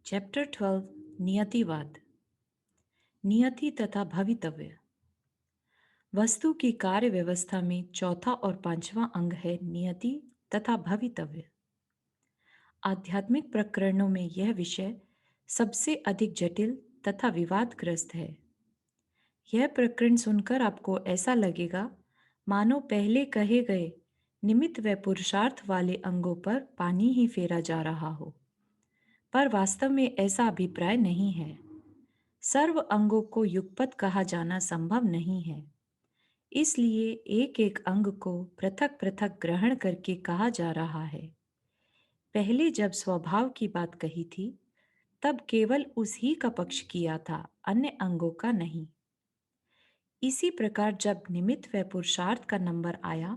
Chapter 12 नियतिवाद। नियति तथा भवितव्य। वस्तु की कार्य व्यवस्था में चौथा और पांचवा अंग है नियति तथा भवितव्य। आध्यात्मिक प्रकरणों में यह विषय सबसे अधिक जटिल तथा विवादग्रस्त है। यह प्रकरण सुनकर आपको ऐसा लगेगा मानो पहले कहे गए निमित्त व पुरुषार्थ वाले अंगों पर पानी ही फेरा जा रहा हो, पर वास्तव में ऐसा अभिप्राय नहीं है। सर्व अंगों को युगपत कहा जाना संभव नहीं है, इसलिए एक एक अंग को पृथक पृथक ग्रहण करके कहा जा रहा है। पहले जब स्वभाव की बात कही थी, तब केवल उसी का पक्ष किया था, अन्य अंगों का नहीं। इसी प्रकार जब निमित्त व पुरुषार्थ का नंबर आया,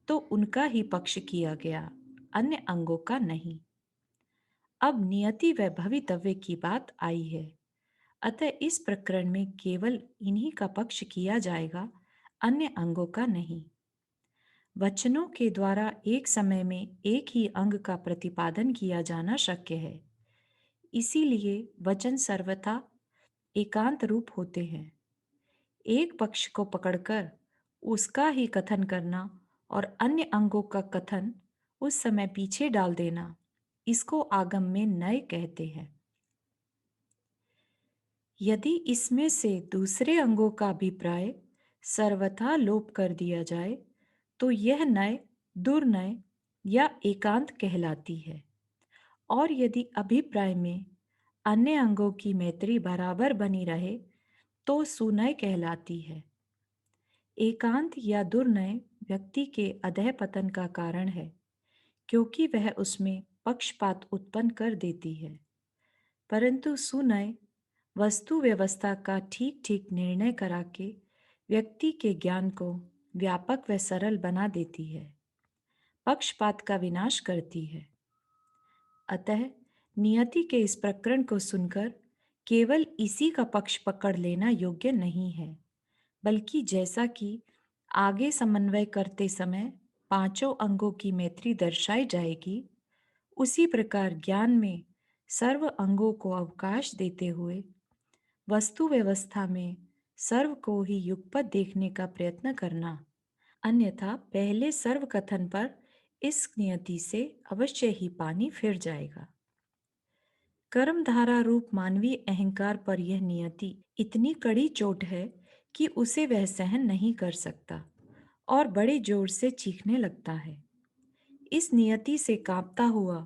तो उनका ही पक्ष किया गया, अन्य अंगों का नहीं। अब नियति व भवितव्य की बात आई है, अतः इस प्रकरण में केवल इन्हीं का पक्ष किया जाएगा, अन्य अंगों का नहीं। वचनों के द्वारा एक समय में एक ही अंग का प्रतिपादन किया जाना शक्य है, इसीलिए वचन सर्वथा एकांत रूप होते हैं। एक पक्ष को पकड़कर उसका ही कथन करना और अन्य अंगों का कथन उस समय पीछे डाल देना, इसको आगम में नय कहते हैं। यदि इसमें से दूसरे अंगों का अभिप्राय सर्वथा लोप कर दिया जाए, तो यह नय दुर्नय या एकांत कहलाती है। और यदि अभिप्राय में अन्य अंगों की मैत्री बराबर बनी रहे, तो सुनय कहलाती है। एकांत या दुर्नय व्यक्ति के अधः पतन का कारण है, क्योंकि वह उसमें पक्षपात उत्पन्न कर देती है। परंतु सुनय वस्तु व्यवस्था का ठीक ठीक निर्णय करा के व्यक्ति के ज्ञान को व्यापक व सरल बना देती है, पक्षपात का विनाश करती है। अतः नियति के इस प्रकरण को सुनकर केवल इसी का पक्ष पकड़ लेना योग्य नहीं है, बल्कि जैसा कि आगे समन्वय करते समय पांचों अंगों की मैत्री दर्शाई जाएगी, उसी प्रकार ज्ञान में सर्व अंगों को अवकाश देते हुए वस्तु व्यवस्था में सर्व को ही युगपत देखने का प्रयत्न करना। अन्यथा पहले सर्व कथन पर इस नियति से अवश्य ही पानी फिर जाएगा। कर्मधारा रूप मानवीय अहंकार पर यह नियति इतनी कड़ी चोट है कि उसे वह सहन नहीं कर सकता और बड़े जोर से चीखने लगता है। इस नियति से कांपता हुआ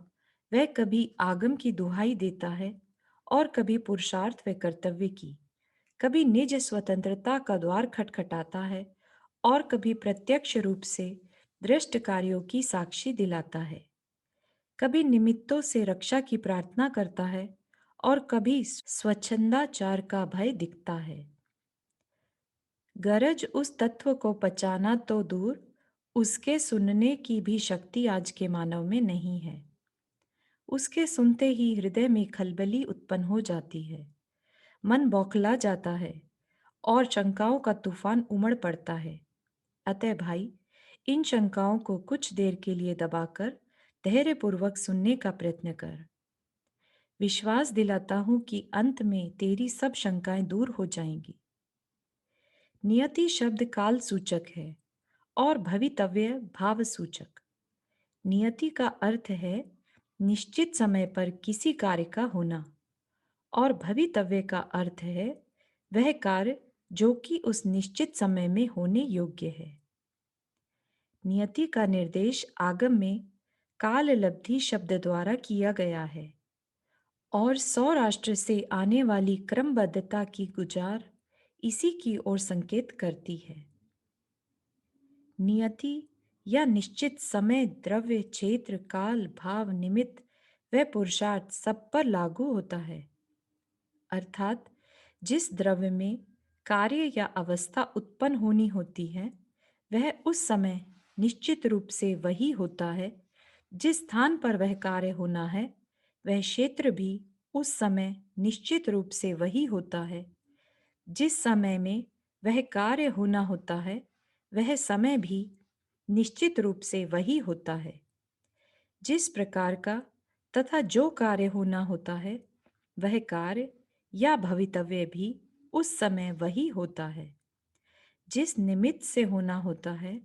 वह कभी आगम की दुहाई देता है और कभी पुरुषार्थ व कर्तव्य की, कभी निज स्वतंत्रता का द्वार खटखटाता है और कभी प्रत्यक्ष रूप से दृष्ट कार्यों की साक्षी दिलाता है, कभी निमित्तों से रक्षा की प्रार्थना करता है और कभी स्वच्छंदाचार का भय दिखता है। गरज उस तत्व को पचाना तो दूर, उसके सुनने की भी शक्ति आज के मानव में नहीं है। उसके सुनते ही हृदय में खलबली उत्पन्न हो जाती है, मन बौखला जाता है और शंकाओं का तूफान उमड़ पड़ता है। अतः भाई, इन शंकाओं को कुछ देर के लिए दबाकर धैर्यपूर्वक सुनने का प्रयत्न कर। विश्वास दिलाता हूं कि अंत में तेरी सब शंकाएं दूर हो जाएंगी। नियति शब्द काल सूचक है और भवितव्य भाव सूचक। नियति का अर्थ है निश्चित समय पर किसी कार्य का होना, और भवितव्य का अर्थ है वह कार्य जो कि उस निश्चित समय में होने योग्य है। नियति का निर्देश आगम में काल लब्धि शब्द द्वारा किया गया है और सौराष्ट्र से आने वाली क्रमबद्धता की गुजार इसी की ओर संकेत करती है। नियति या निश्चित समय द्रव्य, क्षेत्र, काल, भाव, निमित्त व पुरुषार्थ सब पर लागू होता है। अर्थात जिस द्रव्य में कार्य या अवस्था उत्पन्न होनी होती है, वह उस समय निश्चित रूप से वही होता है। जिस स्थान पर वह कार्य होना है, वह क्षेत्र भी उस समय निश्चित रूप से वही होता है। जिस समय में वह कार्य होना होता है, वह समय भी निश्चित रूप से वही होता है। जिस प्रकार का तथा जो कार्य होना होता है, वह कार्य या भवितव्य भी उस समय वही होता है। जिस निमित्त से होना होता है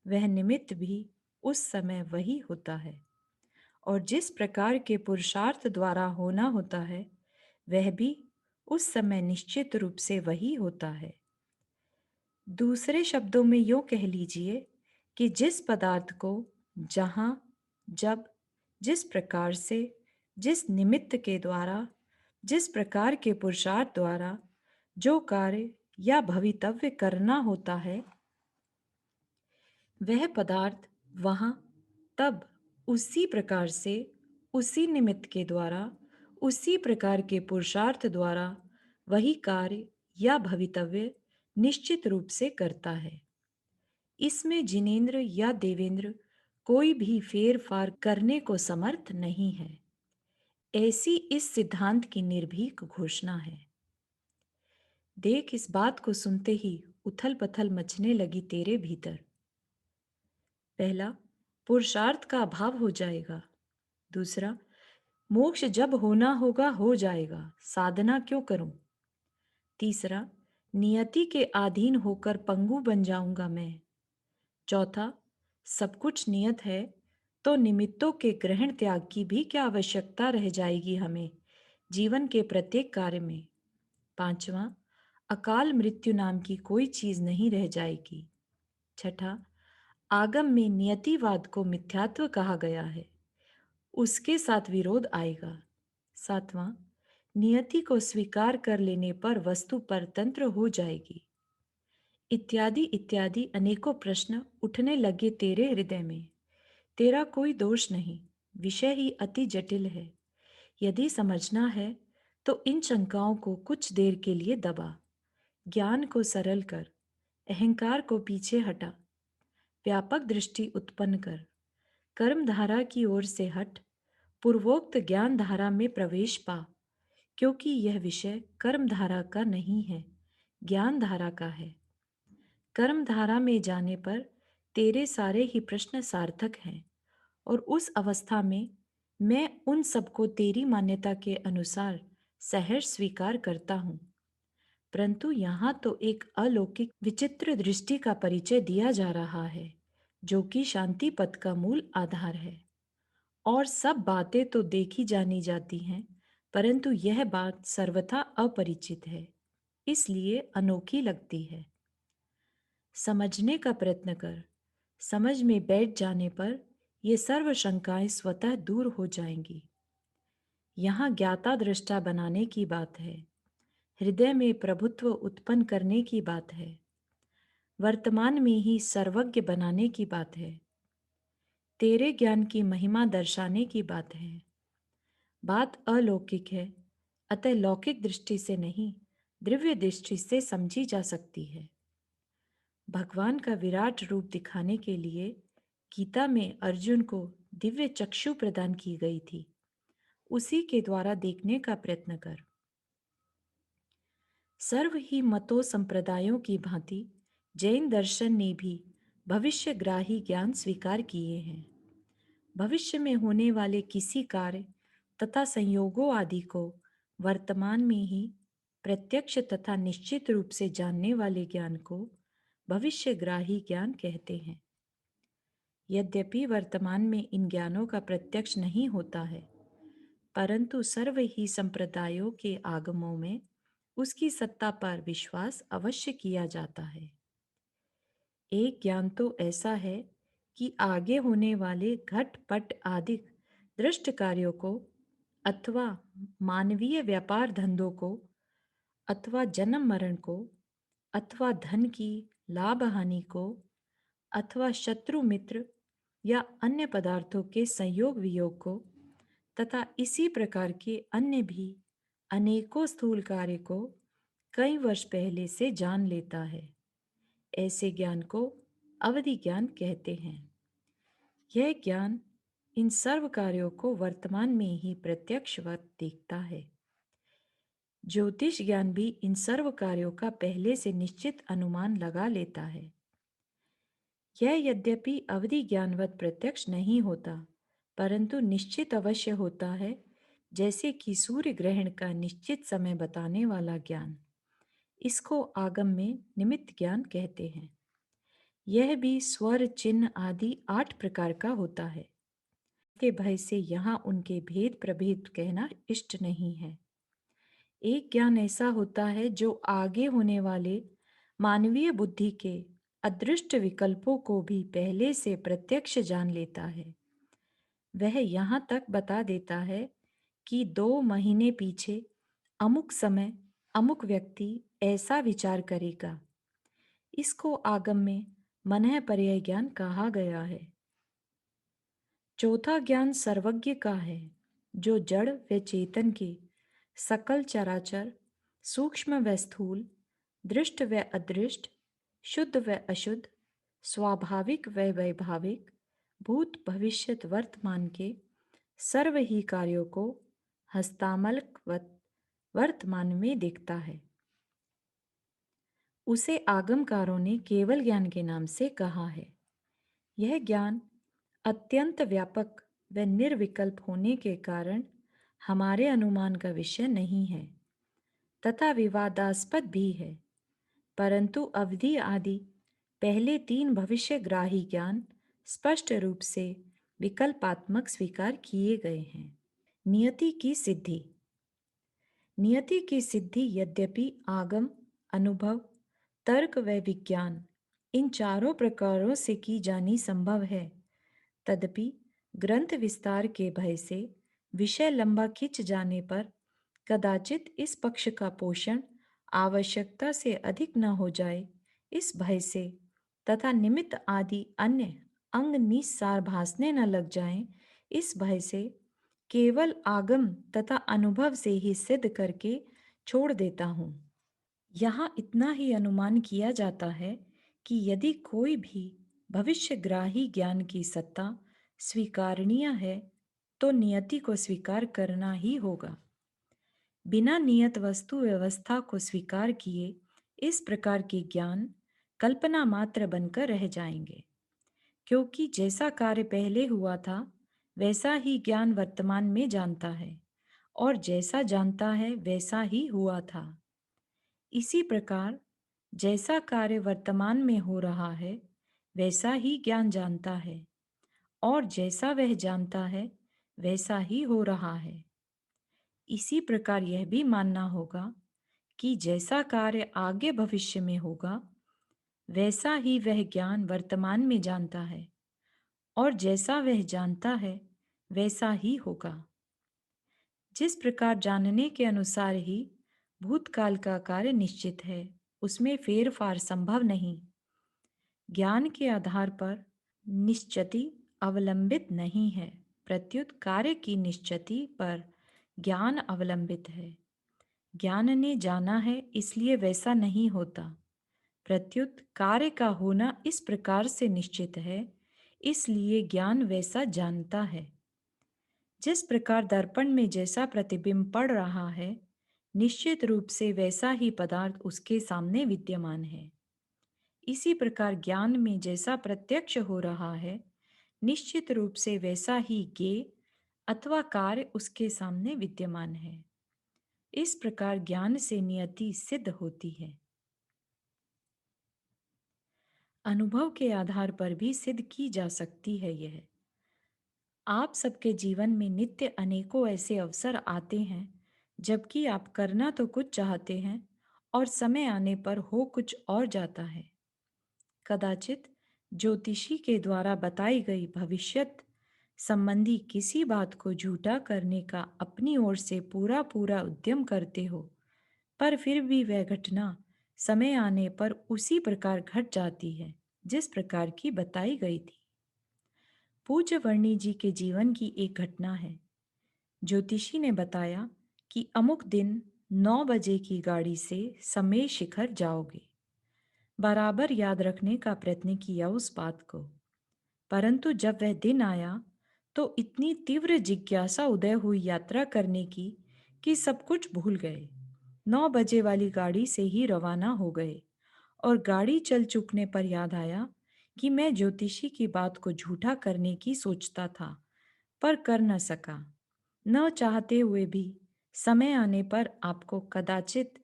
वह निमित्त भी उस समय वही होता है, और जिस प्रकार के पुरुषार्थ द्वारा होना होता है वह भी उस समय निश्चित रूप से वही होता है। दूसरे शब्दों में यूं कह लीजिए कि जिस पदार्थ को जहां, जब, जिस प्रकार से, जिस निमित्त के द्वारा, जिस प्रकार के पुरुषार्थ द्वारा जो कार्य या भवितव्य करना होता है वह पदार्थ वहां, तब, उसी प्रकार से, उसी निमित्त के द्वारा, उसी प्रकार के पुरुषार्थ द्वारा वही कार्य या भवितव्य निश्चित रूप से करता है। इसमें जिनेंद्र या देवेंद्र कोई भी फेर फार करने को समर्थ नहीं है। ऐसी इस सिद्धांत की निर्भीक घोषणा है। देख, इस बात को सुनते ही उथल पथल मचने लगी तेरे भीतर। पहला, पुरुषार्थ का अभाव हो जाएगा। दूसरा, मोक्ष जब होना होगा हो जाएगा, साधना क्यों करूं। तीसरा, नियति के अधीन होकर पंगु बन जाऊंगा मैं। चौथा, सब कुछ नियत है तो निमित्तों के ग्रहण त्याग की भी क्या आवश्यकता रह जाएगी हमें जीवन के प्रत्येक कार्य में। पांचवा, अकाल मृत्यु नाम की कोई चीज नहीं रह जाएगी। छठा, आगम में नियतिवाद को मिथ्यात्व कहा गया है, उसके साथ विरोध आएगा। सातवां, नियति को स्वीकार कर लेने पर वस्तु परतंत्र हो जाएगी। इत्यादि इत्यादि अनेकों प्रश्न उठने लगे तेरे हृदय में। तेरा कोई दोष नहीं, विषय ही अति जटिल है। यदि समझना है तो इन शंकाओं को कुछ देर के लिए दबा, ज्ञान को सरल कर, अहंकार को पीछे हटा, व्यापक दृष्टि उत्पन्न कर, कर्म धारा की ओर से हट, पूर्वोक्त ज्ञान धारा में प्रवेश पा, क्योंकि यह विषय कर्म धारा का नहीं है, ज्ञान धारा का है। कर्म धारा में जाने पर तेरे सारे ही प्रश्न सार्थक हैं, और उस अवस्था में मैं उन सबको तेरी मान्यता के अनुसार सहर्ष स्वीकार करता हूँ। परंतु यहाँ तो एक अलौकिक विचित्र दृष्टि का परिचय दिया जा रहा है, जो कि शांति पथ का मूल आधार है। और सब बातें तो देखी जानी जाती हैं, परंतु यह बात सर्वथा अपरिचित है, इसलिए अनोखी लगती है। समझने का प्रयत्न कर, समझ में बैठ जाने पर ये सर्व शंकाएं स्वतः दूर हो जाएंगी। यहाँ ज्ञाता दृष्टा बनाने की बात है, हृदय में प्रभुत्व उत्पन्न करने की बात है, वर्तमान में ही सर्वज्ञ बनाने की बात है, तेरे ज्ञान की महिमा दर्शाने की बात है। बात अलौकिक है, अतः लौकिक दृष्टि से नहीं, दिव्य दृष्टि से समझी जा सकती है। भगवान का विराट रूप दिखाने के लिए गीता में अर्जुन को दिव्य चक्षु प्रदान की गई थी, उसी के द्वारा देखने का प्रयत्न कर। सर्व ही मतों संप्रदायों की भांति जैन दर्शन ने भी भविष्यग्राही ज्ञान स्वीकार किए हैं। भविष्य में होने वाले किसी कार्य तथा संयोगों आदि को वर्तमान में ही प्रत्यक्ष तथा निश्चित रूप से जानने वाले ज्ञान को भविष्यग्राही ज्ञान कहते हैं। यद्यपि वर्तमान में इन ज्ञानों का प्रत्यक्ष नहीं होता है, परंतु सर्व ही संप्रदायों के आगमों में उसकी सत्ता पर विश्वास अवश्य किया जाता है। एक ज्ञान तो ऐसा है कि आगे होने वाले घटपट आदि दृष्ट कार्यों को, अथवा मानवीय व्यापार धंधों को, अथवा जन्म मरण को, अथवा धन की लाभ हानि को, अथवा शत्रु मित्र या अन्य पदार्थों के संयोग वियोग को, तथा इसी प्रकार के अन्य भी अनेकों स्थूल कार्य को कई वर्ष पहले से जान लेता है। ऐसे ज्ञान को अवधि ज्ञान कहते हैं। यह ज्ञान इन सर्व कार्यों को वर्तमान में ही प्रत्यक्षवत देखता है। ज्योतिष ज्ञान भी इन सर्व कार्यों का पहले से निश्चित अनुमान लगा लेता है। यह यद्यपि अवधि ज्ञानवत प्रत्यक्ष नहीं होता, परंतु निश्चित अवश्य होता है जैसे कि सूर्य ग्रहण का निश्चित समय बताने वाला ज्ञान। इसको आगम में निमित्त ज्ञान कहते हैं। यह भी स्वर चिन्ह आदि 8 प्रकार का होता है। के भय से यहाँ उनके भेद प्रभेद कहना इष्ट नहीं है। एक ज्ञान ऐसा होता है जो आगे होने वाले मानवीय बुद्धि के अदृष्ट विकल्पों को भी पहले से प्रत्यक्ष जान लेता है। वह यहाँ तक बता देता है कि 2 महीने पीछे अमुक समय अमुक व्यक्ति ऐसा विचार करेगा। इसको आगम में मनः पर्याय ज्ञान कहा गया है। चौथा ज्ञान सर्वज्ञ का है, जो जड़ व चेतन के सकल चराचर, सूक्ष्म व स्थूल, दृष्ट व अदृष्ट, शुद्ध व अशुद्ध, स्वाभाविक व वैभाविक, भूत भविष्यत वर्तमान के सर्व ही कार्यों को हस्तामलकवत वर्तमान में देखता है। उसे आगमकारों ने केवल ज्ञान के नाम से कहा है। यह ज्ञान अत्यंत व्यापक व निर्विकल्प होने के कारण हमारे अनुमान का विषय नहीं है तथा विवादास्पद भी है, परंतु अवधि आदि पहले 3 भविष्यग्राही ज्ञान स्पष्ट रूप से विकल्पात्मक स्वीकार किए गए हैं। नियति की सिद्धि। नियति की सिद्धि यद्यपि आगम, अनुभव, तर्क व विज्ञान इन चारों प्रकारों से की जानी संभव है, तदपि ग्रंथ विस्तार के भय से विषय लंबा खिंच जाने पर कदाचित इस पक्ष का पोषण आवश्यकता से अधिक न हो जाए, इस भय से तथा निमित्त आदि अन्य अंग निस्सार भासने न लग जाएं, इस भय से केवल आगम तथा अनुभव से ही सिद्ध करके छोड़ देता हूँ। यहाँ इतना ही अनुमान किया जाता है कि यदि कोई भी भविष्यग्राही ज्ञान की सत्ता स्वीकारनीय है तो नियति को स्वीकार करना ही होगा। बिना नियत वस्तु व्यवस्था को स्वीकार किए इस प्रकार के ज्ञान कल्पना मात्र बनकर रह जाएंगे, क्योंकि जैसा कार्य पहले हुआ था वैसा ही ज्ञान वर्तमान में जानता है और जैसा जानता है वैसा ही हुआ था। इसी प्रकार जैसा कार्य वर्तमान में हो रहा है वैसा ही ज्ञान जानता है और जैसा वह जानता है वैसा ही हो रहा है। इसी प्रकार यह भी मानना होगा कि जैसा कार्य आगे भविष्य में होगा वैसा ही वह ज्ञान वर्तमान में जानता है और जैसा वह जानता है वैसा ही होगा। जिस प्रकार जानने के अनुसार ही भूतकाल का कार्य निश्चित है, उसमें फेरफार संभव नहीं। ज्ञान के आधार पर निश्चिति अवलंबित नहीं है, प्रत्युत कार्य की निश्चिति पर ज्ञान अवलंबित है। ज्ञान ने जाना है इसलिए वैसा नहीं होता, प्रत्युत कार्य का होना इस प्रकार से निश्चित है इसलिए ज्ञान वैसा जानता है। जिस प्रकार दर्पण में जैसा प्रतिबिंब पड़ रहा है निश्चित रूप से वैसा ही पदार्थ उसके सामने विद्यमान है। इसी प्रकार ज्ञान में जैसा प्रत्यक्ष हो रहा है निश्चित रूप से वैसा ही ज्ञेय अथवा कार्य उसके सामने विद्यमान है। इस प्रकार ज्ञान से नियति सिद्ध होती है। अनुभव के आधार पर भी सिद्ध की जा सकती है। यह आप सबके जीवन में नित्य अनेकों ऐसे अवसर आते हैं जबकि आप करना तो कुछ चाहते हैं और समय आने पर हो कुछ और जाता है। कदाचित ज्योतिषी के द्वारा बताई गई भविष्यत संबंधी किसी बात को झूठा करने का अपनी ओर से पूरा पूरा उद्यम करते हो, पर फिर भी वह घटना समय आने पर उसी प्रकार घट जाती है जिस प्रकार की बताई गई थी। पूज्य वर्णी जी के जीवन की एक घटना है। ज्योतिषी ने बताया कि अमुक दिन 9 बजे की गाड़ी से समय शिखर जाओगे। बराबर याद रखने का प्रयत्न किया उस बात को, परंतु जब वह दिन आया तो इतनी तीव्र जिज्ञासा उदय हुई यात्रा करने की कि सब कुछ भूल गए। 9 बजे वाली गाड़ी से ही रवाना हो गए और गाड़ी चल चुकने पर याद आया कि मैं ज्योतिषी की बात को झूठा करने की सोचता था पर कर न सका। न चाहते हुए भी समय आने पर आपको कदाचित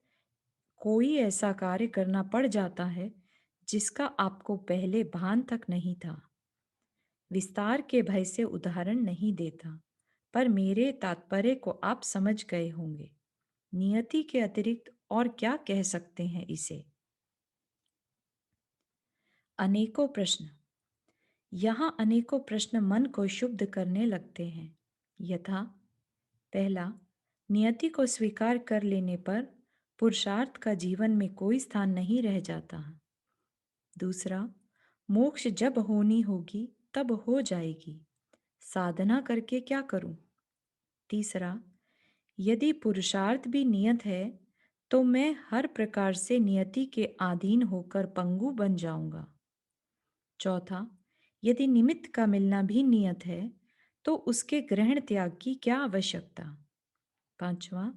कोई ऐसा कार्य करना पड़ जाता है जिसका आपको पहले भान तक नहीं था। विस्तार के भय से उदाहरण नहीं देता, पर मेरे तात्पर्य को आप समझ गए होंगे। नियति के अतिरिक्त और क्या कह सकते हैं इसे? अनेकों प्रश्न। यहाँ अनेकों प्रश्न मन को शुद्ध करने लगते हैं। यथा, पहला, नियति को स्वीकार कर लेने पर पुरुषार्थ का जीवन में कोई स्थान नहीं रह जाता। दूसरा, मोक्ष जब होनी होगी तब हो जाएगी, साधना करके क्या करूं? तीसरा, यदि पुरुषार्थ भी नियत है तो मैं हर प्रकार से नियति के अधीन होकर पंगु बन जाऊंगा। चौथा, यदि निमित्त का मिलना भी नियत है तो उसके ग्रहण त्याग की क्या आवश्यकता? पांचवा,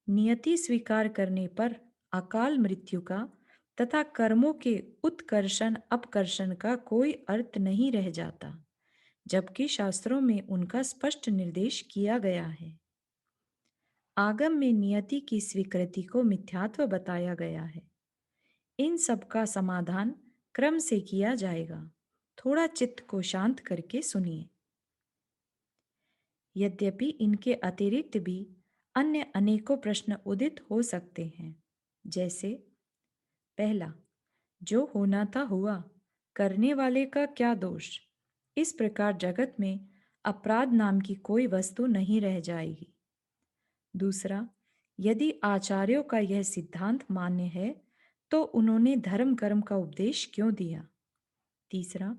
नियति स्वीकार करने पर अकाल मृत्यु का तथा कर्मों के उत्कर्षण अपकर्षण का कोई अर्थ नहीं रह जाता, जबकि शास्त्रों में उनका स्पष्ट निर्देश किया गया है। आगम में नियति की स्वीकृति को मिथ्यात्व बताया गया है। इन सब का समाधान क्रम से किया जाएगा। थोड़ा चित्त को शांत करके सुनिए। यद्यपि इनके अतिरिक्त भी अन्य अनेकों प्रश्न उदित हो सकते हैं, जैसे पहला, जो होना था हुआ, करने वाले का क्या दोष? इस प्रकार जगत में अपराध नाम की कोई वस्तु नहीं रह जाएगी। दूसरा, यदि आचार्यों का यह सिद्धांत मान्य है तो उन्होंने धर्म कर्म का उपदेश क्यों दिया? तीसरा,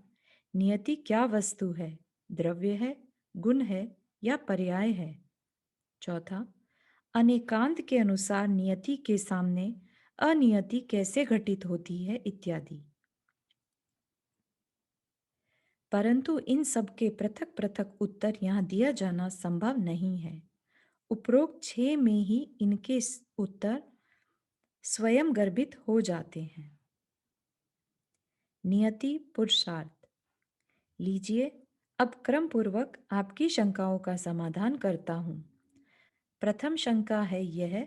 नियति क्या वस्तु है? द्रव्य है, गुण है या पर्याय है? चौथा, अनेकांत के अनुसार नियति के सामने अनियति कैसे घटित होती है, इत्यादि। परंतु इन सब के पृथक पृथक उत्तर यहाँ दिया जाना संभव नहीं है। उपरोक्त 6 में ही इनके उत्तर स्वयं गर्भित हो जाते हैं। नियति पुरुषार्थ। लीजिए, अब क्रम पूर्वक आपकी शंकाओं का समाधान करता हूं। प्रथम शंका है यह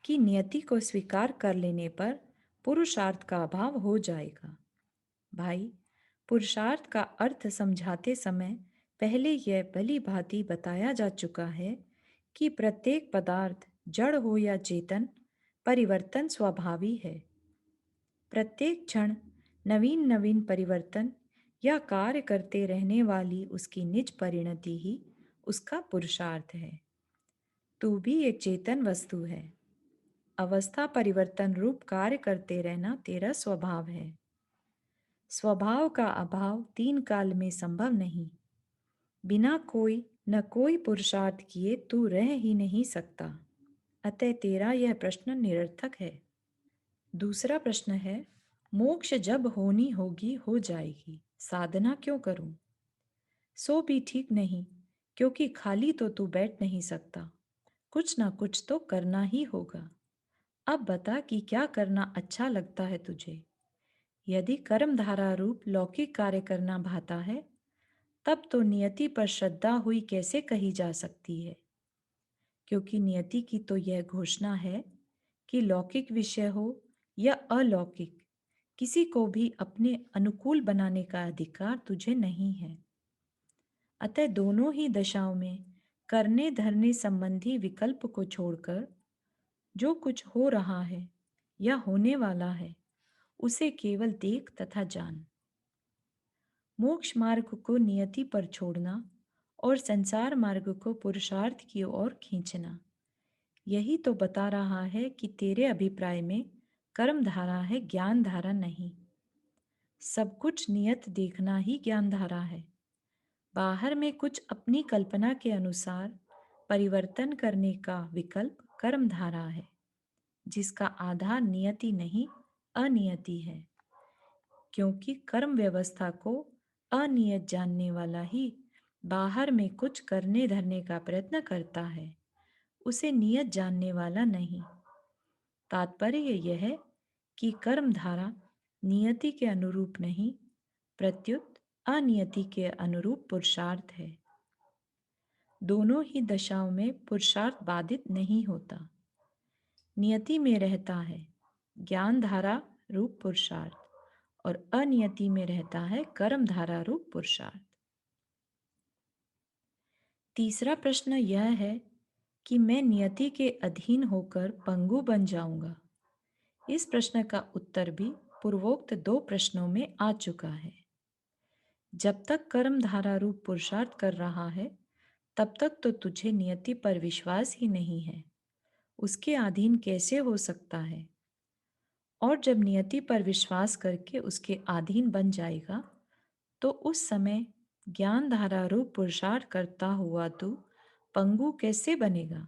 कि नियति को स्वीकार कर लेने पर पुरुषार्थ का अभाव हो जाएगा। भाई, पुरुषार्थ का अर्थ समझाते समय पहले यह भली भांति बताया जा चुका है कि प्रत्येक पदार्थ, जड़ हो या चेतन, परिवर्तन स्वाभावी है। प्रत्येक क्षण नवीन नवीन परिवर्तन या कार्य करते रहने वाली उसकी निज परिणति ही उसका पुरुषार्थ है। तू भी एक चेतन वस्तु है। अवस्था परिवर्तन रूप कार्य करते रहना तेरा स्वभाव है। स्वभाव का अभाव 3 काल में संभव नहीं। बिना कोई न कोई पुरुषार्थ किए तू रह ही नहीं सकता। अतः तेरा यह प्रश्न निरर्थक है। दूसरा प्रश्न है, मोक्ष जब होनी होगी हो जाएगी, साधना क्यों करूं? सो भी ठीक नहीं, क्योंकि खाली तो तू बैठ नहीं सकता। कुछ ना कुछ तो करना ही होगा। अब बता कि क्या करना अच्छा लगता है तुझे। यदि कर्म धारा रूप लौकिक कार्य करना भाता है, तब तो नियति पर श्रद्धा हुई कैसे कही जा सकती है? क्योंकि नियति की तो यह घोषणा है कि लौकिक विषय हो या अलौकिक, किसी को भी अपने अनुकूल बनाने का अधिकार तुझे नहीं है। अतः दोनों ही दशाओं में करने धरने संबंधी विकल्प को छोड़कर जो कुछ हो रहा है या होने वाला है उसे केवल देख तथा जान। मोक्ष मार्ग को नियति पर छोड़ना और संसार मार्ग को पुरुषार्थ की ओर खींचना, यही तो बता रहा है कि तेरे अभिप्राय में कर्म धारा है, ज्ञान धारा नहीं। सब कुछ नियत देखना ही ज्ञान धारा है। बाहर में कुछ अपनी कल्पना के अनुसार परिवर्तन करने का विकल्प कर्म धारा है, जिसका आधार नियति नहीं अनियति है। क्योंकि कर्म व्यवस्था को अनियत जानने वाला ही बाहर में कुछ करने धरने का प्रयत्न करता है, उसे नियत जानने वाला नहीं। तात्पर्य यह है कि कर्म धारा नियति के अनुरूप नहीं, प्रत्युत अनियति के अनुरूप पुरुषार्थ है। दोनों ही दशाओं में पुरुषार्थ बाधित नहीं होता। नियति में रहता है ज्ञान धारा रूप पुरुषार्थ और अनियति में रहता है कर्म धारा रूप पुरुषार्थ। तीसरा प्रश्न यह है कि मैं नियति के अधीन होकर पंगु बन जाऊंगा। इस प्रश्न का उत्तर भी पूर्वोक्त दो प्रश्नों में आ चुका है। जब तक कर्म धारा रूप पुरुषार्थ कर रहा है तब तक तो तुझे नियति पर विश्वास ही नहीं है, उसके अधीन कैसे हो सकता है? और जब नियति पर विश्वास करके उसके अधीन बन जाएगा तो उस समय ज्ञान धारा रूप पुरुषार्थ करता हुआ तू पंगु कैसे बनेगा?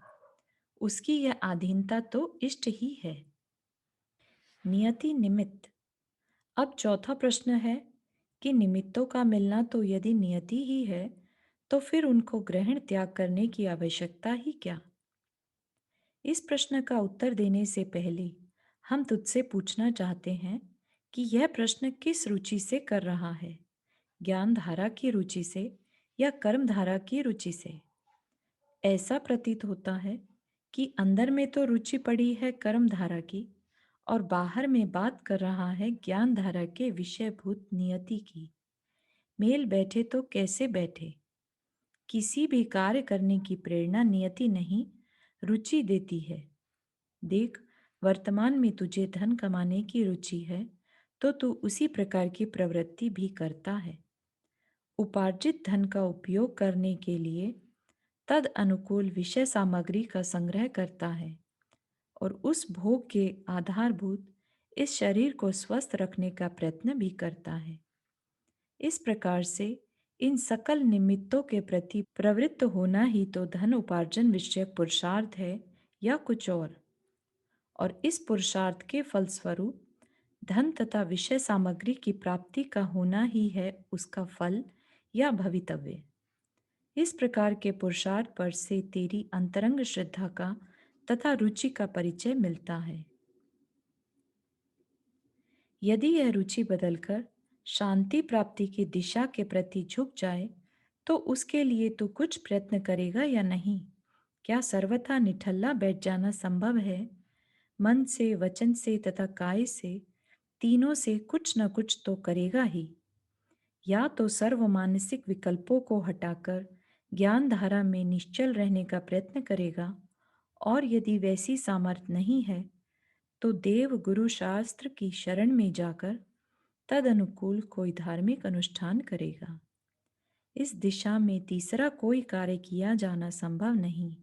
उसकी यह अधीनता तो इष्ट ही है। नियति निमित्त। अब चौथा प्रश्न है कि निमित्तों का मिलना तो यदि नियति ही है तो फिर उनको ग्रहण त्याग करने की आवश्यकता ही क्या? इस प्रश्न का उत्तर देने से पहले हम तुझसे पूछना चाहते हैं कि यह प्रश्न किस रुचि से कर रहा है, ज्ञान धारा की रुचि से या कर्म धारा की रुचि से? ऐसा प्रतीत होता है कि अंदर में तो रुचि पड़ी है कर्म धारा की और बाहर में बात कर रहा है ज्ञान धारा के विषयभूत नियति की। मेल बैठे तो कैसे बैठे? किसी भी कार्य करने की प्रेरणा नियति नहीं, रुचि देती है। देख, वर्तमान में तुझे धन कमाने की रुचि है तो तू उसी प्रकार की प्रवृत्ति भी करता है। उपार्जित धन का उपयोग करने के लिए तद अनुकूल विषय सामग्री का संग्रह करता है और उस भोग के आधारभूत इस शरीर को स्वस्थ रखने का प्रयत्न भी करता है। इस प्रकार से इन सकल निमित्तों के प्रति प्रवृत्त होना ही तो धन उपार्जन विषयक पुरुषार्थ है या कुछ और इस पुरुषार्थ के फलस्वरूप धन तथा विषय सामग्री की प्राप्ति का होना ही है उसका फल या भवितव्य। इस प्रकार के पुरुषार्थ पर से तेरी अंतरंग श्रद्धा का तथा रुचि का परिचय मिलता है। यदि यह रुचि बदलकर शांति प्राप्ति की दिशा के प्रति झुक जाए तो उसके लिए तू कुछ प्रयत्न करेगा या नहीं? क्या सर्वथा निठल्ला बैठ जाना संभव है? मन से, वचन से तथा काय से, तीनों से कुछ न कुछ तो करेगा ही। या तो सर्व मानसिक विकल्पों को हटाकर ज्ञान धारा में निश्चल रहने का प्रयत्न करेगा और यदि वैसी सामर्थ्य नहीं है तो देव गुरु शास्त्र की शरण में जाकर तद अनुकूल कोई धार्मिक अनुष्ठान करेगा। इस दिशा में तीसरा कोई कार्य किया जाना संभव नहीं।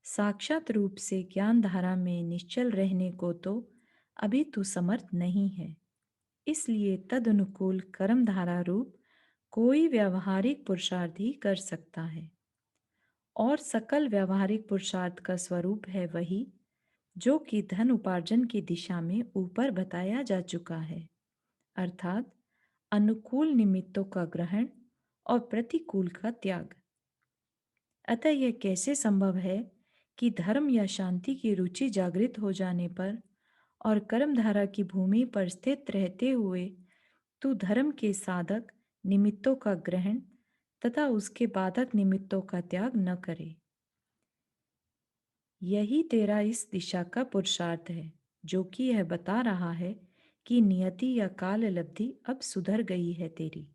साक्षात रूप से ज्ञान धारा में निश्चल रहने को तो अभी तू समर्थ नहीं है, इसलिए तद अनुकूल कर्म धारा रूप कोई व्यावहारिक पुरुषार्थ ही कर सकता है और सकल व्यावहारिक पुरुषार्थ का स्वरूप है वही जो कि धन उपार्जन की दिशा में ऊपर बताया जा चुका है, अर्थात अनुकूल निमित्तों का ग्रहण और प्रतिकूल का त्याग। अतः यह कैसे संभव है कि धर्म या शांति की रुचि जागृत हो जाने पर और कर्मधारा की भूमि पर स्थित रहते हुए तू धर्म के साधक निमित्तों का ग्रहण तथा उसके बाधक निमित्तों का त्याग न करे? यही तेरा इस दिशा का पुरुषार्थ है जो कि यह बता रहा है कि नियति या काल लब्धि अब सुधर गई है तेरी।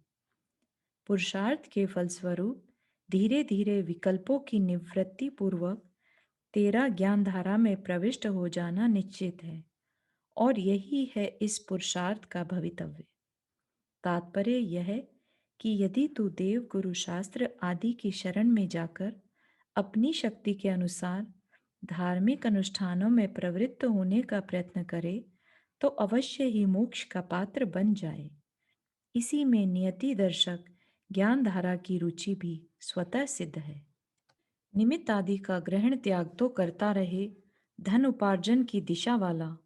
पुरुषार्थ के फलस्वरूप धीरे धीरे विकल्पों की निवृत्ति पूर्वक तेरा ज्ञान धारा में प्रविष्ट हो जाना निश्चित है और यही है इस पुरुषार्थ का भवितव्य। तात्पर्य यह है कि यदि तू देव गुरु शास्त्र आदि की शरण में जाकर अपनी शक्ति के अनुसार धार्मिक अनुष्ठानों में प्रवृत्त होने का प्रयत्न करे तो अवश्य ही मोक्ष का पात्र बन जाए। इसी में नियति दर्शक ज्ञान धारा की रुचि भी स्वतः सिद्ध है। निमित्त आदि का ग्रहण त्याग तो करता रहे धन उपार्जन की दिशा वाला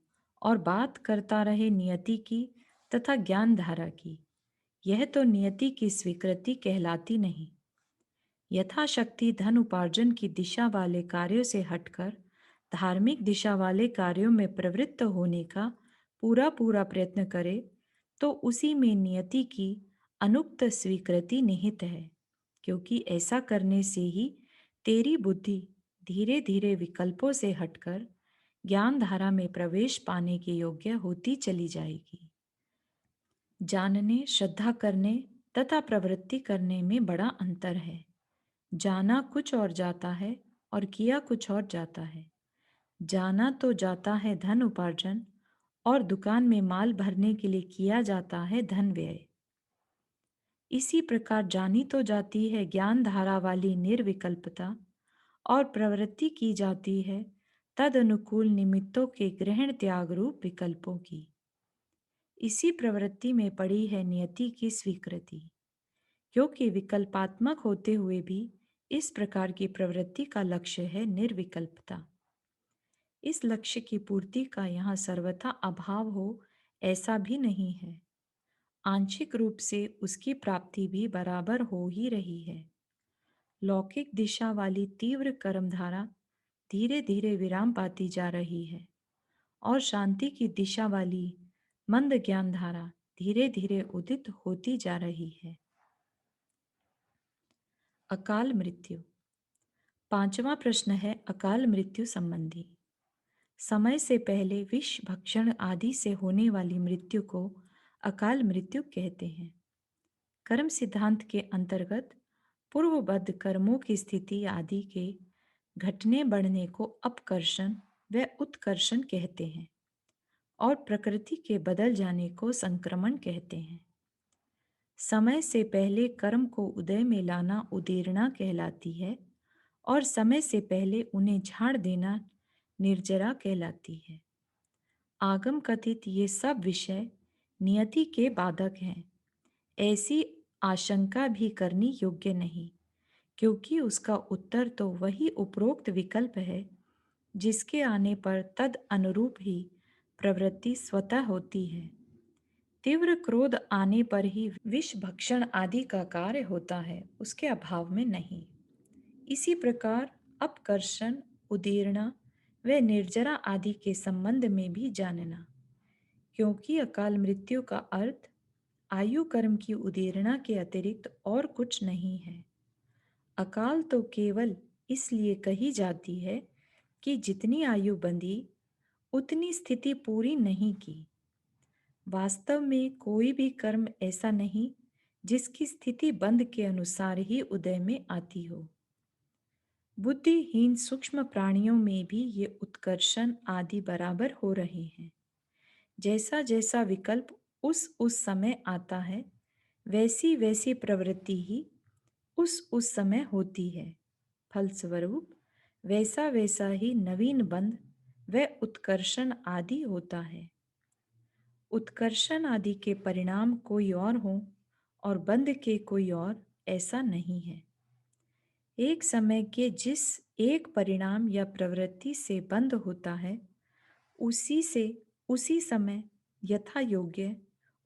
और बात करता रहे नियति की तथा ज्ञान धारा की, यह तो नियति की स्वीकृति कहलाती नहीं। यथाशक्ति धन उपार्जन की दिशा वाले कार्यों से हटकर धार्मिक दिशा वाले कार्यों में प्रवृत्त होने का पूरा पूरा प्रयत्न करे तो उसी में नियति की अनुक्त स्वीकृति निहित है, क्योंकि ऐसा करने से ही तेरी बुद्धि धीरे धीरे विकल्पों से हटकर ज्ञान धारा में प्रवेश पाने के योग्य होती चली जाएगी। जानने, श्रद्धा करने तथा प्रवृत्ति करने में बड़ा अंतर है। जाना कुछ और जाता है और किया कुछ और जाता है। जाना तो जाता है धन उपार्जन और दुकान में माल भरने के लिए किया जाता है धन व्यय। इसी प्रकार जानी तो जाती है ज्ञान धारा वाली निर्विकल्पता और प्रवृत्ति की जाती है तद अनुकूल निमित्तों के ग्रहण त्याग रूप विकल्पों की। इसी प्रवृत्ति में पड़ी है नियति की स्वीकृति, क्योंकि विकल्पात्मक होते हुए भी इस प्रकार की प्रवृत्ति का लक्ष्य है निर्विकल्पता। इस लक्ष्य की पूर्ति का यहाँ सर्वथा अभाव हो ऐसा भी नहीं है। आंशिक रूप से उसकी प्राप्ति भी बराबर हो ही रही है। लौकिक दिशा वाली तीव्र कर्मधारा धीरे धीरे विराम पाती जा रही है और शांति की दिशा वाली मंद ज्ञान धारा धीरे धीरे उदित होती जा रही है। अकाल मृत्यु। पांचवा प्रश्न है अकाल मृत्यु संबंधी। समय से पहले विष भक्षण आदि से होने वाली मृत्यु को अकाल मृत्यु कहते हैं। कर्म सिद्धांत के अंतर्गत पूर्वबद्ध कर्मों की स्थिति आदि के घटने बढ़ने को अपकर्षण व उत्कर्षण कहते हैं और प्रकृति के बदल जाने को संक्रमण कहते हैं। समय से पहले कर्म को उदय में लाना उदीरना कहलाती है और समय से पहले उन्हें झाड़ देना निर्जरा कहलाती है। आगम कथित ये सब विषय नियति के बाधक हैं, ऐसी आशंका भी करनी योग्य नहीं, क्योंकि उसका उत्तर तो वही उपरोक्त विकल्प है जिसके आने पर तद अनुरूप ही प्रवृत्ति स्वतः होती है। तीव्र क्रोध आने पर ही विष भक्षण आदि का कार्य होता है, उसके अभाव में नहीं। इसी प्रकार अपकर्षण, उदीर्णा व निर्जरा आदि के संबंध में भी जानना, क्योंकि अकाल मृत्यु का अर्थ आयु कर्म की उदीर्णा के अतिरिक्त और कुछ नहीं है। अकाल तो केवल इसलिए कही जाती है कि जितनी आयु बंधी उतनी स्थिति पूरी नहीं की। वास्तव में कोई भी कर्म ऐसा नहीं जिसकी स्थिति बंध के अनुसार ही उदय में आती हो। बुद्धिहीन सूक्ष्म प्राणियों में भी ये उत्कर्षण आदि बराबर हो रहे हैं। जैसा जैसा विकल्प उस समय आता है, वैसी वैसी प्रवृत्ति ही उस समय होती है। फलस्वरूप वैसा वैसा ही नवीन बंध व उत्कर्षण आदि होता है। उत्कर्षण आदि के परिणाम कोई और हो और बंध के कोई और, ऐसा नहीं है। एक समय के जिस एक परिणाम या प्रवृत्ति से बंध होता है, उसी से उसी समय यथा योग्य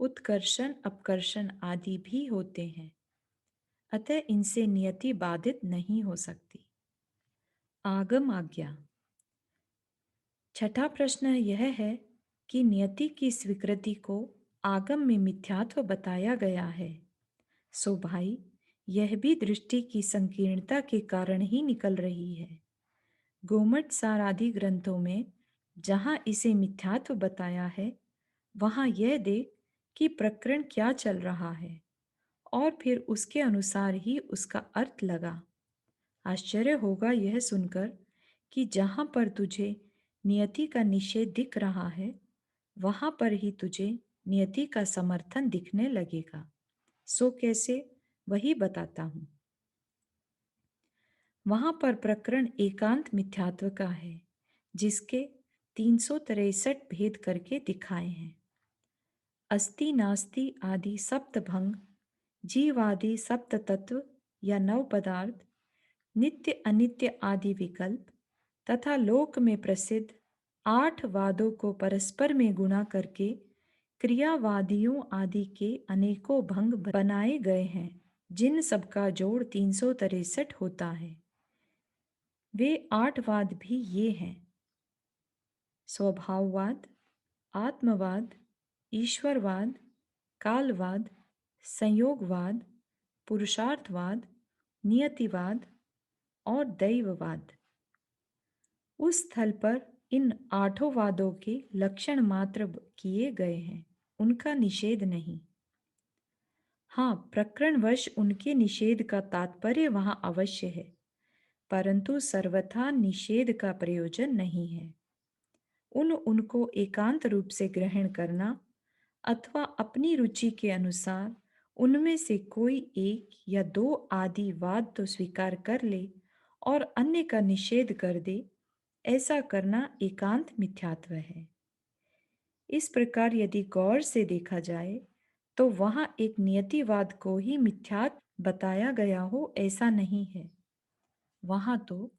उत्कर्षण अपकर्षण आदि भी होते हैं। अतः इनसे नियति बाधित नहीं हो सकती। आगम आज्ञा। छठा प्रश्न यह है कि नियति की स्वीकृति को आगम में मिथ्यात्व बताया गया है, सो भाई यह भी दृष्टि की संकीर्णता के कारण ही निकल रही है। गोमट सार आदि ग्रंथों में जहाँ इसे मिथ्यात्व बताया है, वहाँ यह देख कि प्रकरण क्या चल रहा है और फिर उसके अनुसार ही उसका अर्थ लगा। आश्चर्य होगा यह सुनकर कि जहाँ पर तुझे नियति का निषेध दिख रहा है, वहां पर ही तुझे नियति का समर्थन दिखने लगेगा। सो कैसे, वही बताता हूं। वहां पर प्रकरण एकांत मिथ्यात्व का है, जिसके 363 भेद करके दिखाए हैं। अस्ति नास्ति आदि सप्तभंग, जीव आदि सप्त तत्व या नव पदार्थ, नित्य अनित्य आदि विकल्प तथा लोक में प्रसिद्ध 8 वादों को परस्पर में गुणा करके क्रियावादियों आदि के अनेकों भंग बनाए गए हैं, जिन सबका जोड़ 363 होता है। वे 8 वाद भी ये हैं: स्वभाववाद, आत्मवाद, ईश्वरवाद, कालवाद, संयोगवाद, पुरुषार्थवाद, नियतिवाद और दैववाद। उस स्थल पर इन आठों वादों के लक्षण मात्र किए गए हैं, उनका निषेध नहीं। हाँ, प्रकरणवश उनके निषेध का तात्पर्य वहां अवश्य है, परंतु सर्वथा निषेध का प्रयोजन नहीं है। उनको एकांत रूप से ग्रहण करना अथवा अपनी रुचि के अनुसार उनमें से कोई एक या दो आदि वाद तो स्वीकार कर ले और अन्य का निषेध कर दे, ऐसा करना एकांत मिथ्यात्व है। इस प्रकार यदि गौर से देखा जाए तो वहां एक नियतिवाद को ही मिथ्यात्व बताया गया हो ऐसा नहीं है। वहां तो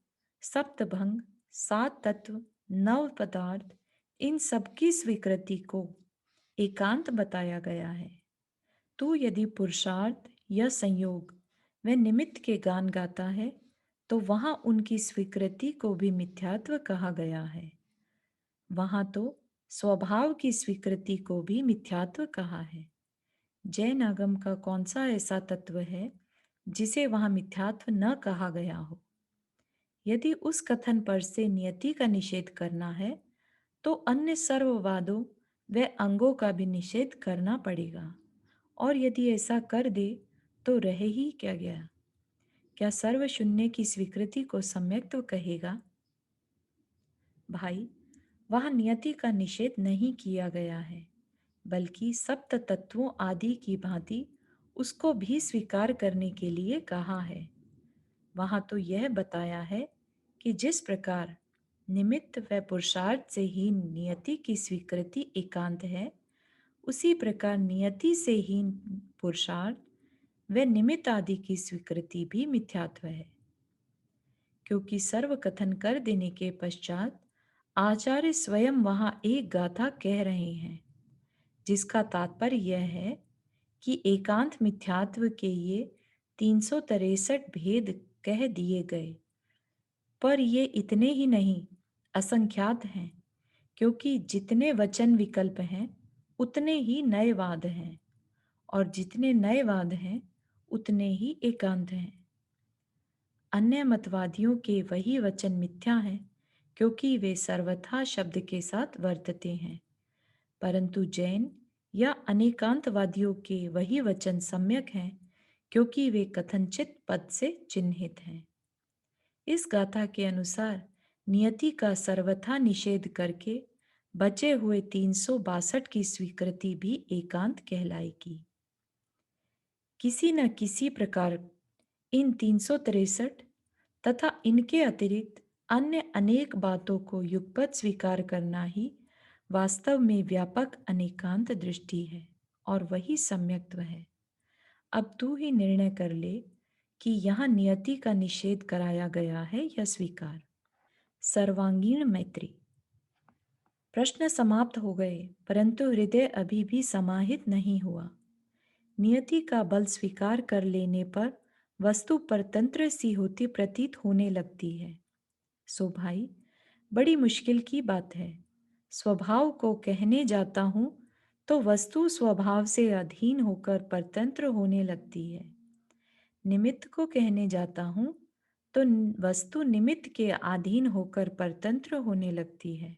सप्तभंग, सात तत्व, नव पदार्थ, इन सबकी स्वीकृति को एकांत बताया गया है। तो यदि पुरुषार्थ या संयोग व निमित्त के गान गाता है तो वहां उनकी स्वीकृति को भी मिथ्यात्व कहा गया है। वहां तो स्वभाव की स्वीकृति को भी मिथ्यात्व कहा है। जैन आगम का कौन सा ऐसा तत्व है जिसे वहां मिथ्यात्व न कहा गया हो? यदि उस कथन पर से नियति का निषेध करना है तो अन्य सर्ववादों व अंगों का भी निषेध करना पड़ेगा, और यदि ऐसा कर दे तो रह ही क्या गया? क्या सर्वशून्य की स्वीकृति को सम्यक्त्व कहेगा? भाई, वहां नियति का निषेध नहीं किया गया है, बल्कि सप्त तत्वों आदि की भांति उसको भी स्वीकार करने के लिए कहा है। वहां तो यह बताया है कि जिस प्रकार निमित्त व पुरुषार्थ से ही नियति की स्वीकृति एकांत है, उसी प्रकार नियति से ही पुरुषार्थ व निमित्त आदि की स्वीकृति भी मिथ्यात्व है। क्योंकि सर्व कथन कर देने के पश्चात आचार्य स्वयं वहां एक गाथा कह रहे हैं, जिसका तात्पर्य यह है कि एकांत मिथ्यात्व के ये 363 भेद कह दिए गए। पर ये इतने ही नहीं, असंख्यात हैं, क्योंकि जितने वचन विकल्प हैं उतने ही नए वाद हैं, और जितने नए वाद हैं उतने ही एकांत हैं। अन्य मतवादियों के वही वचन मिथ्या हैं, क्योंकि वे सर्वथा शब्द के साथ वर्तते हैं, परंतु जैन या अनेकांतवादियों के वही वचन सम्यक हैं, क्योंकि वे कथनचित पद से चिन्हित हैं। इस गाथा के अनुसार नियति का सर्वथा निषेध करके बचे हुए 362 की स्वीकृति भी एकांत कहलाएगी। किसी न किसी प्रकार इन 363 तथा इनके अतिरिक्त अन्य अनेक बातों को युगपत स्वीकार करना ही वास्तव में व्यापक अनेकांत दृष्टि है, और वही सम्यक्त्व है। अब तू ही निर्णय कर ले कि यहाँ नियति का निषेध कराया गया है या स्वीकार। सर्वांगीण मैत्री। प्रश्न समाप्त हो गए, परंतु हृदय अभी भी समाहित नहीं हुआ। नियति का बल स्वीकार कर लेने पर वस्तु परतंत्र सी होती प्रतीत होने लगती है। सो भाई, बड़ी मुश्किल की बात है। स्वभाव को कहने जाता हूं तो वस्तु स्वभाव से अधीन होकर परतंत्र होने लगती है। निमित्त को कहने जाता हूं तो वस्तु निमित्त के अधीन होकर परतंत्र होने लगती है,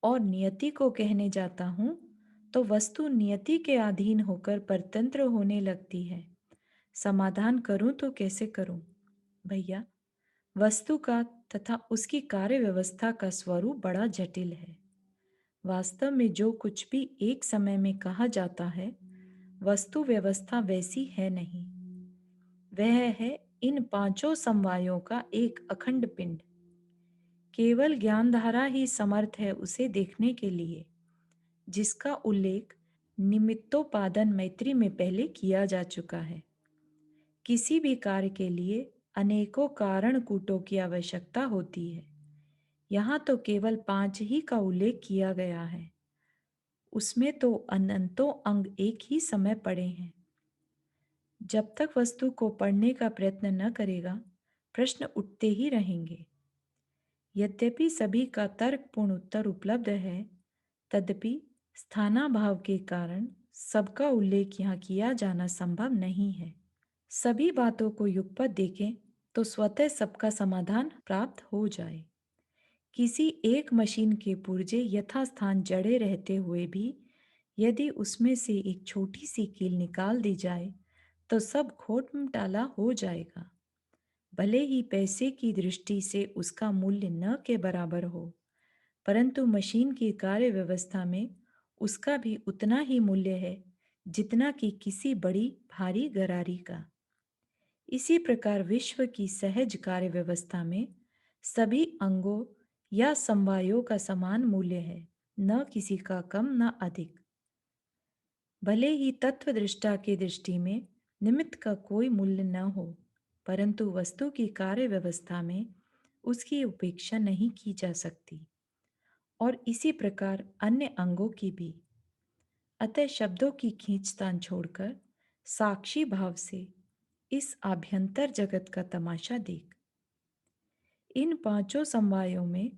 और नियति को कहने जाता हूं तो वस्तु नियति के अधीन होकर परतंत्र होने लगती है। समाधान करूं तो कैसे करूं? भैया, वस्तु का तथा उसकी कार्य व्यवस्था का स्वरूप बड़ा जटिल है। वास्तव में जो कुछ भी एक समय में कहा जाता है, वस्तु व्यवस्था वैसी है नहीं। वह है इन पांचों समवायों का एक अखंड पिंड। केवल ज्ञानधारा ही समर्थ है उसे देखने के लिए, जिसका उल्लेख निमित्तोपादन मैत्री में पहले किया जा चुका है। किसी भी कार्य के लिए अनेकों कारण कूटों की आवश्यकता होती है। यहाँ तो केवल 5 ही का उल्लेख किया गया है। उसमें तो अनंतों अंग एक ही समय पड़े हैं। जब तक वस्तु को पढ़ने का प्रयत्न न करेगा, प्रश्न उठते ही रहेंगे। यद्यपि सभी का तर्कपूर्ण उत्तर उपलब्ध है, तदपि स्थानाभाव के कारण सबका उल्लेख यहाँ किया जाना संभव नहीं है। सभी बातों को युगपत देखें तो स्वतः सबका समाधान प्राप्त हो जाए। किसी एक मशीन के पुर्जे यथास्थान जड़े रहते हुए भी यदि उसमें से एक छोटी सी कील निकाल दी जाए तो सब घोटमटाला हो जाएगा। भले ही पैसे की दृष्टि से उसका मूल्य न के बराबर हो, परंतु मशीन की कार्य व्यवस्था में उसका भी उतना ही मूल्य है जितना कि किसी बड़ी भारी गरारी का। इसी प्रकार विश्व की सहज कार्य व्यवस्था में सभी अंगों या समवायों का समान मूल्य है, न किसी का कम न अधिक। भले ही तत्वदृष्टा की दृष्टि में निमित्त का कोई मूल्य न हो, परंतु वस्तु की कार्य व्यवस्था में उसकी उपेक्षा नहीं की जा सकती, और इसी प्रकार अन्य अंगों की भी। अतः शब्दों की खींचतान छोड़कर साक्षी भाव से इस आभ्यंतर जगत का तमाशा देख। इन पांचों समवायों में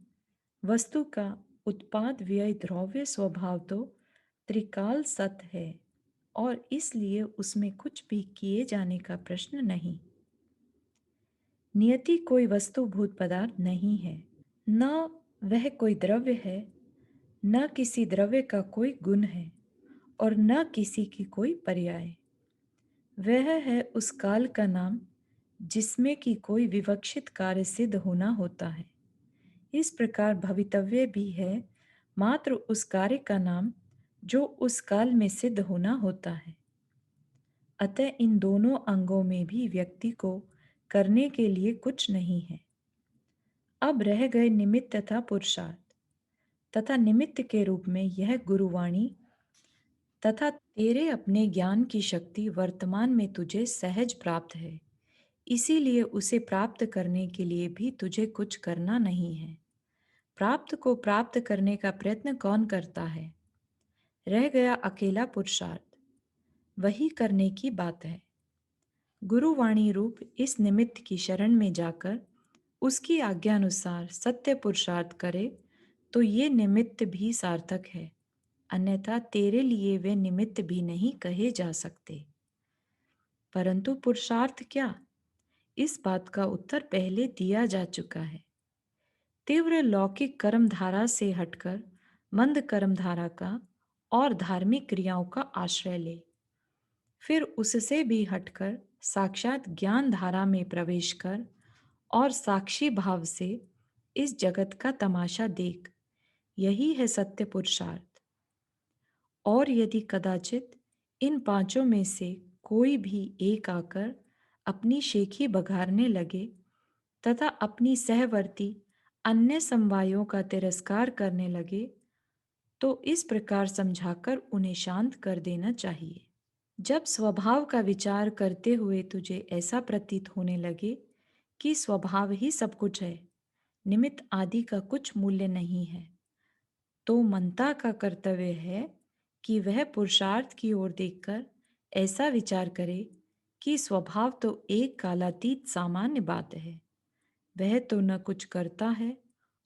वस्तु का उत्पाद व्यय द्रव्य स्वभाव तो त्रिकाल सत है, और इसलिए उसमें कुछ भी किए जाने का प्रश्न नहीं। नियति कोई वस्तुभूत पदार्थ नहीं है, न वह कोई द्रव्य है, न किसी द्रव्य का कोई गुण है, और न किसी की कोई पर्याय। वह है उस काल का नाम जिसमें कि कोई विवक्षित कार्य सिद्ध होना होता है। इस प्रकार भवितव्य भी है मात्र उस कार्य का नाम जो उस काल में सिद्ध होना होता है। अतः इन दोनों अंगों में भी व्यक्ति को करने के लिए कुछ नहीं है। अब रह गए निमित्त तथा पुरुषार्थ। तथा निमित्त के रूप में यह गुरुवाणी तथा तेरे अपने ज्ञान की शक्ति वर्तमान में तुझे सहज प्राप्त है, इसीलिए उसे प्राप्त करने के लिए भी तुझे कुछ करना नहीं है। प्राप्त को प्राप्त करने का प्रयत्न कौन करता है? रह गया अकेला पुरुषार्थ, वही करने की बात है। गुरुवाणी रूप इस निमित्त की शरण में जाकर उसकी आज्ञानुसार सत्य पुरुषार्थ करे तो ये निमित्त भी सार्थक है, अन्यथा तेरे लिए वे निमित्त भी नहीं कहे जा सकते। परंतु पुरुषार्थ क्या? इस बात का उत्तर पहले दिया जा चुका है। तीव्र लौकिक कर्मधारा से हटकर मंद कर्मधारा का और धार्मिक क्रियाओं का आश्रय ले। फिर उससे भी हटकर साक्षात ज्ञान धारा में प्रवेश कर और साक्षी भाव से इस जगत का तमाशा देख। यही है सत्य पुरुषार्थ। और यदि कदाचित इन पांचों में से कोई भी एक आकर अपनी शेखी बघारने लगे तथा अपनी सहवर्ती अन्य समवायों का तिरस्कार करने लगे तो इस प्रकार समझाकर उन्हें शांत कर देना चाहिए। जब स्वभाव का विचार करते हुए तुझे ऐसा प्रतीत होने लगे कि स्वभाव ही सब कुछ है, निमित्त आदि का कुछ मूल्य नहीं है, तो मनता का कर्तव्य है कि वह पुरुषार्थ की ओर देखकर ऐसा विचार करे कि स्वभाव तो एक कालातीत सामान्य बात है। वह तो न कुछ करता है,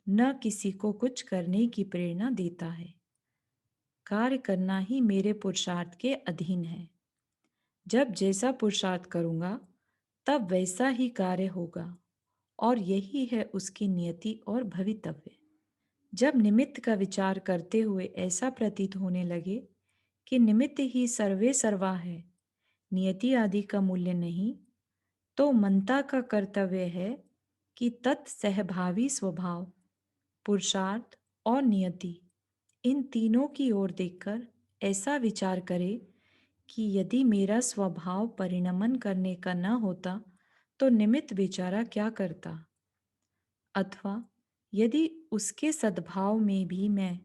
न किसी को कुछ करने की प्रेरणा देता है। कार्य करना ही मेरे पुरुषार्थ के अधीन है। जब जैसा पुरुषार्थ करूंगा तब वैसा ही कार्य होगा, और यही है उसकी नियति और भवितव्य। जब निमित्त का विचार करते हुए ऐसा प्रतीत होने लगे कि निमित्त ही सर्वे सर्वा है, नियति आदि का मूल्य नहीं, तो मनता का कर्तव्य है कि तत्सहभावी स्वभाव, पुरुषार्थ और नियति, इन तीनों की ओर देखकर ऐसा विचार करे कि यदि मेरा स्वभाव परिणमन करने का न होता तो निमित्त बेचारा क्या करता, अथवा यदि उसके सद्भाव में भी मैं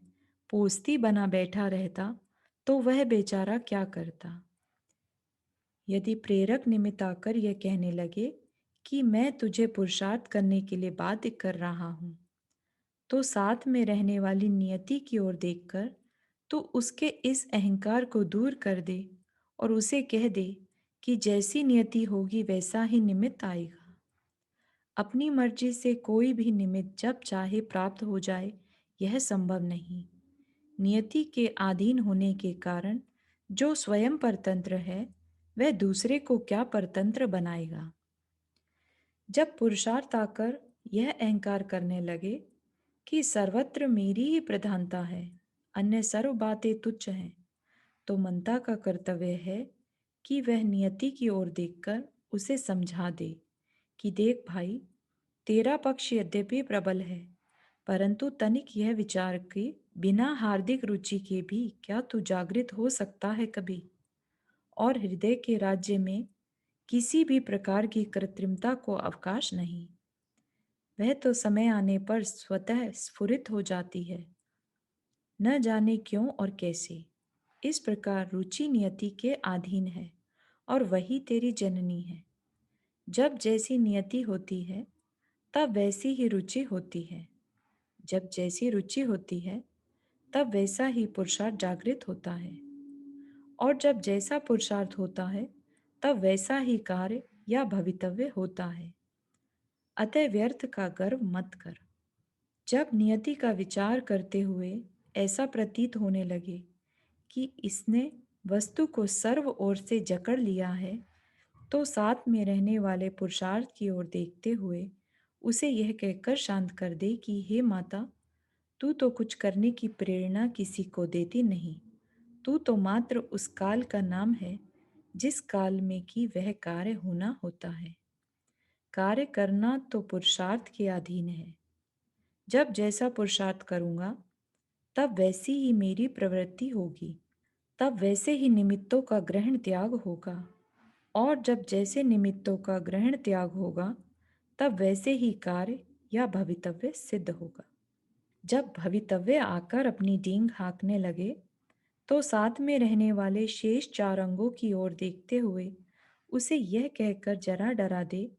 पोस्ती बना बैठा रहता तो वह बेचारा क्या करता। यदि प्रेरक निमित्त आकर यह कहने लगे कि मैं तुझे पुरुषार्थ करने के लिए बाध्य कर रहा हूं, तो साथ में रहने वाली नियति की ओर देखकर तो उसके इस अहंकार को दूर कर दे और उसे कह दे कि जैसी नियति होगी वैसा ही निमित्त आएगा। अपनी मर्जी से कोई भी निमित्त जब चाहे प्राप्त हो जाए, यह संभव नहीं। नियति के अधीन होने के कारण जो स्वयं परतंत्र है वह दूसरे को क्या परतंत्र बनाएगा। जब पुरुषार्थ आकर यह अहंकार करने लगे कि सर्वत्र मेरी ही प्रधानता है, अन्य सर्व बातें तुच्छ हैं, तो मनता का कर्तव्य है कि वह नियति की ओर देखकर उसे समझा दे कि देख भाई, तेरा पक्ष यद्यपि प्रबल है, परंतु तनिक यह विचार के बिना हार्दिक रुचि के भी क्या तू जागृत हो सकता है कभी। और हृदय के राज्य में किसी भी प्रकार की कृत्रिमता को अवकाश नहीं। वह तो समय आने पर स्वतः स्फुरित हो जाती है, न जाने क्यों और कैसे। इस प्रकार रुचि नियति के अधीन है और वही तेरी जननी है। जब जैसी नियति होती है तब वैसी ही रुचि होती है। जब जैसी रुचि होती है तब वैसा ही पुरुषार्थ जागृत होता है। और जब जैसा पुरुषार्थ होता है तब वैसा ही कार्य या भवितव्य होता है। अतः व्यर्थ का गर्व मत कर। जब नियति का विचार करते हुए ऐसा प्रतीत होने लगे कि इसने वस्तु को सर्व ओर से जकड़ लिया है, तो साथ में रहने वाले पुरुषार्थ की ओर देखते हुए उसे यह कहकर शांत कर दे कि हे माता, तू तो कुछ करने की प्रेरणा किसी को देती नहीं। तू तो मात्र उस काल का नाम है जिस काल में कि वह कार्य होना होता है। कार्य करना तो पुरुषार्थ के अधीन है। जब जैसा पुरुषार्थ करूंगा तब वैसी ही मेरी प्रवृत्ति होगी, तब वैसे ही निमित्तों का ग्रहण त्याग होगा। और जब जैसे निमित्तों का ग्रहण त्याग होगा तब वैसे ही कार्य या भवितव्य सिद्ध होगा। जब भवितव्य आकर अपनी डींग हाँकने लगे तो साथ में रहने वाले शेष चार अंगों की ओर देखते हुए उसे यह कहकर जरा डरा दे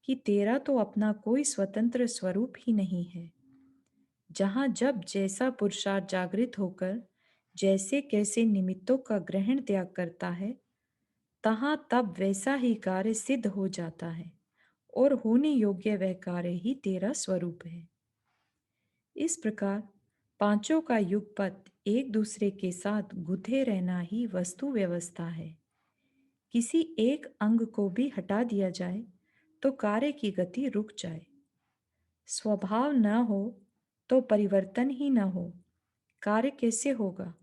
कि तेरा तो अपना कोई स्वतंत्र स्वरूप ही नहीं है। जहाँ जब जैसा पुरुषार्थ जागृत होकर जैसे कैसे निमित्तों का ग्रहण त्याग करता है, तहाँ तब वैसा ही कार्य सिद्ध हो जाता है और होने योग्य वह कार्य ही तेरा स्वरूप है। इस प्रकार पांचों का युगपत एक दूसरे के साथ गुथे रहना ही वस्तु व्यवस्था है। किसी एक अंग को भी हटा दिया जाए तो कार्य की गति रुक जाए। स्वभाव न हो तो परिवर्तन ही न हो, कार्य कैसे होगा?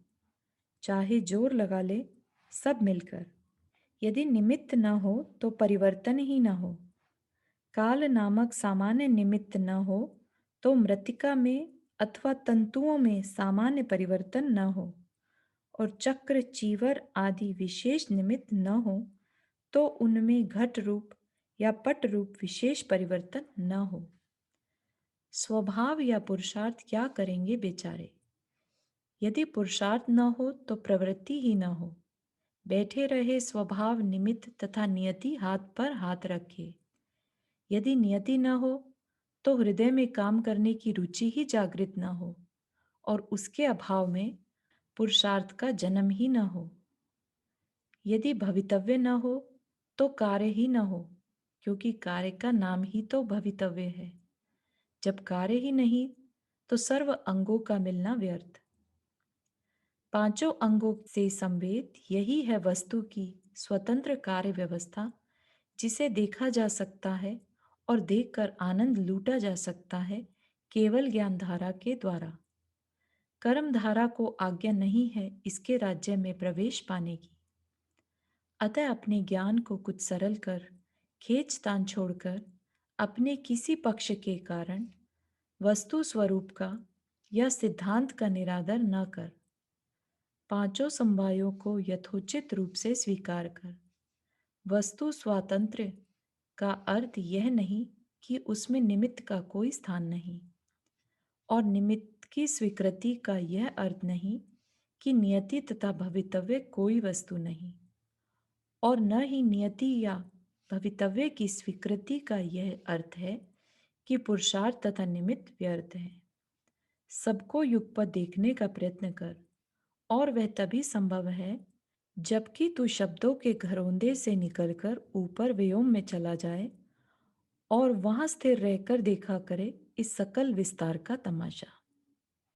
चाहे जोर लगा ले सब मिलकर। यदि निमित्त न हो तो परिवर्तन ही न हो। काल नामक सामान्य निमित्त न हो तो मृत्तिका में अथवा तंतुओं में सामान्य परिवर्तन न हो, और चक्र चीवर आदि विशेष निमित्त न हो तो उनमें घट रूप या पट रूप विशेष परिवर्तन न हो। स्वभाव या पुरुषार्थ क्या करेंगे बेचारे? यदि पुरुषार्थ न हो तो प्रवृत्ति ही न हो। बैठे रहे स्वभाव निमित्त तथा नियति हाथ पर हाथ रखे। यदि नियति न हो तो हृदय में काम करने की रुचि ही जागृत न हो, और उसके अभाव में पुरुषार्थ का जन्म ही न हो। यदि भवितव्य न हो तो कार्य ही न हो, क्योंकि कार्य का नाम ही तो भवितव्य है। जब कार्य ही नहीं तो सर्व अंगों का मिलना व्यर्थ। पांचों अंगों से संवेद यही है वस्तु की स्वतंत्र कार्य व्यवस्था, जिसे देखा जा सकता है और देखकर आनंद लूटा जा सकता है केवल ज्ञान धारा के द्वारा। कर्म धारा को आज्ञा नहीं है इसके राज्य में प्रवेश पाने की। अतः अपने ज्ञान को कुछ सरल कर, खींचतान छोड़कर अपने किसी पक्ष के कारण वस्तु स्वरूप का या सिद्धांत का निरादर न कर। पांचों समवायों को यथोचित रूप से स्वीकार कर। वस्तु स्वातंत्र्य का अर्थ यह नहीं कि उसमें निमित्त का कोई स्थान नहीं, और निमित्त की स्वीकृति का यह अर्थ नहीं कि नियति तथा भवितव्य कोई वस्तु नहीं, और न ही नियति या भवितव्य की स्वीकृति का यह अर्थ है कि पुरुषार्थ तथा निमित्त व्यर्थ है। सबको युगपत देखने का प्रयत्न कर, और वह तभी संभव है जबकि तू शब्दों के घरौंदे से निकलकर ऊपर व्योम में चला जाए और वहां स्थिर रहकर देखा करे इस सकल विस्तार का तमाशा।